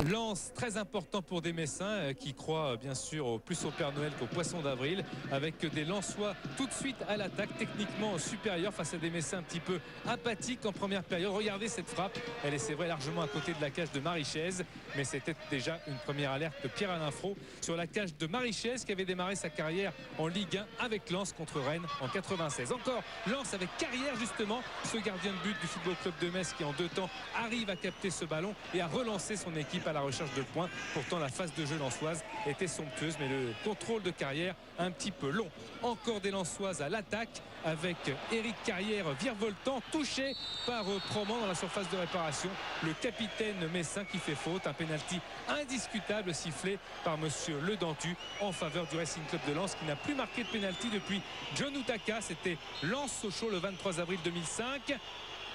Lens, très important pour des Messins qui croient bien sûr plus au Père Noël qu'au Poisson d'Avril, avec des Lensois tout de suite à l'attaque, techniquement supérieurs face à des Messins un petit peu apathiques en première période. Regardez cette frappe, elle est c'est vrai largement à côté de la cage de Marichaise, mais c'était déjà une première alerte de Pierre-Alain Frot sur la cage de Marichaise qui avait démarré sa carrière en Ligue 1 avec Lens contre Rennes en 96. Encore Lens avec Carrière justement, ce gardien de but du Football Club de Metz qui en 2 temps arrive à capter ce ballon et à relancer son équipe à la recherche de points. Pourtant la phase de jeu lensoise était somptueuse, mais le contrôle de Carrière un petit peu long. Encore des Lensoises à l'attaque avec Éric Carrière virevoltant, touché par Proman dans la surface de réparation. Le capitaine messin qui fait faute, un pénalty indiscutable sifflé par monsieur Le Dentu en faveur du Racing Club de Lens qui n'a plus marqué de pénalty depuis John Utaka. C'était Lens-Sochaux le 23 avril 2005.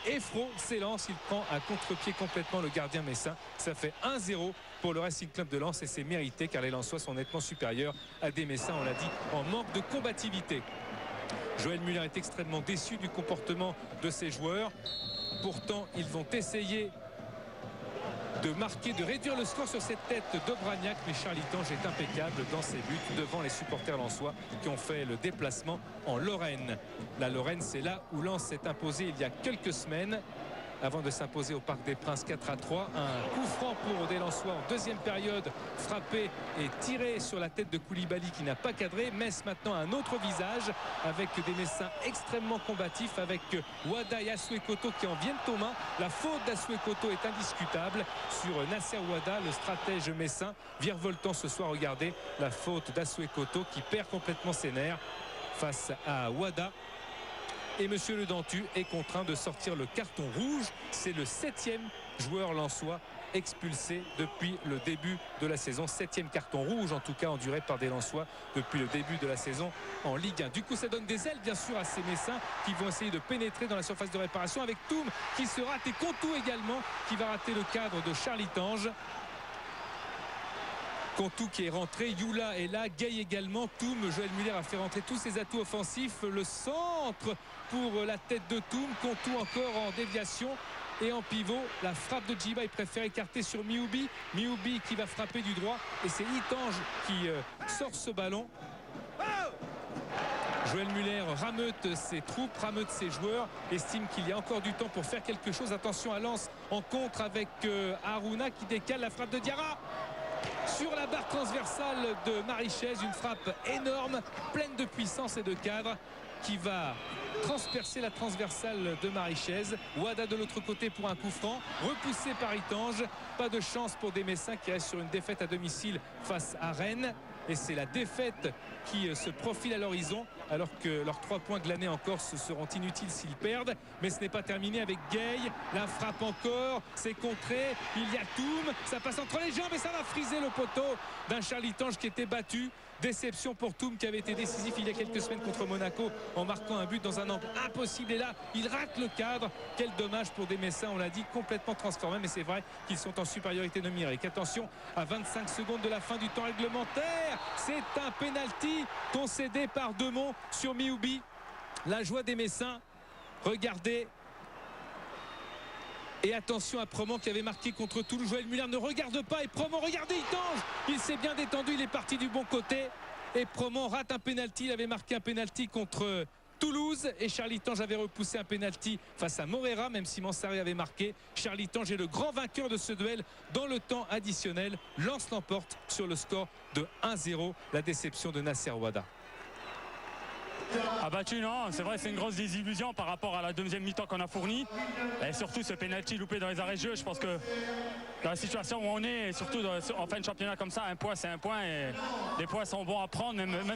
Et Frot s'élance, il prend à contre-pied complètement le gardien messin. Ça fait 1-0 pour le Racing Club de Lens et c'est mérité car les Lensois sont nettement supérieurs à des Messins, on l'a dit, en manque de combativité. Joël Muller est extrêmement déçu du comportement de ses joueurs. Pourtant, ils vont essayer de marquer, de réduire le score sur cette tête d'Obraniak, mais Charlie Tange est impeccable dans ses buts devant les supporters lensois qui ont fait le déplacement en Lorraine. La Lorraine, c'est là où Lens s'est imposé il y a quelques semaines avant de s'imposer au Parc des Princes 4-3. Un coup franc pour des Lensois en deuxième période, frappé et tiré sur la tête de Koulibaly qui n'a pas cadré. Metz maintenant un autre visage avec des Messins extrêmement combatifs, avec Wada et Assoué Koto qui en viennent aux mains. La faute d'Assoué Koto est indiscutable sur Nasser Wada, le stratège messin. Virevoltant ce soir, regardez la faute d'Assoué Koto qui perd complètement ses nerfs face à Wada. Et monsieur Le Dentu est contraint de sortir le carton rouge. C'est le 7e joueur lensois expulsé depuis le début de la saison. 7e carton rouge en tout cas enduré par des Lensois depuis le début de la saison en Ligue 1. Du coup ça donne des ailes bien sûr à ces Messins qui vont essayer de pénétrer dans la surface de réparation avec Toum qui se rate et Contou également qui va rater le cadre de Charlie Tange. Contou qui est rentré, Youla est là, Gay également, Toum, Joël Muller a fait rentrer tous ses atouts offensifs, le centre pour la tête de Toum, Contou encore en déviation et en pivot, la frappe de Djiba, il préfère écarter sur Mioubi, Mioubi qui va frapper du droit et c'est Itange qui sort ce ballon. Joël Muller rameute ses troupes, rameute ses joueurs, estime qu'il y a encore du temps pour faire quelque chose. Attention à Lens en contre avec Harouna qui décale la frappe de Diarra sur la barre transversale de Marichaise, une frappe énorme, pleine de puissance et de cadre qui va transpercer la transversale de Marichaise. Wada de l'autre côté pour un coup franc, repoussé par Itange. Pas de chance pour des Messins qui restent sur une défaite à domicile face à Rennes. Et c'est la défaite qui se profile à l'horizon alors que leurs 3 points glanés en Corse seront inutiles s'ils perdent. Mais ce n'est pas terminé avec Gay. La frappe encore, c'est contré. Il y a Toum, ça passe entre les jambes et ça va friser le poteau d'un Charlie Tange qui était battu. Déception pour Toum qui avait été décisif il y a quelques semaines contre Monaco en marquant un but dans un angle impossible. Et là, il rate le cadre. Quel dommage pour des Messins, on l'a dit, complètement transformés. Mais c'est vrai qu'ils sont en supériorité numérique. Attention, à 25 secondes de la fin du temps réglementaire, c'est un pénalty concédé par Demont sur Mioubi. La joie des Messins, regardez. Et attention à Proman qui avait marqué contre Toulouse. Joël Muller ne regarde pas et Proman, regardez, il tange. Il s'est bien détendu, il est parti du bon côté. Et Proman rate un pénalty. Il avait marqué un pénalty contre Toulouse et Charlie Tange avait repoussé un pénalty face à Morera, même si Mansari avait marqué. Charlie Tange est le grand vainqueur de ce duel dans le temps additionnel. Lens l'emporte sur le score de 1-0. La déception de Nasser Wada. Abattu, non, c'est vrai, c'est une grosse désillusion par rapport à la deuxième mi-temps qu'on a fournie. Et surtout ce pénalty loupé dans les arrêts de jeu. Je pense que dans la situation où on est, et surtout en fin de championnat comme ça, un point c'est un point et les points sont bons à prendre, même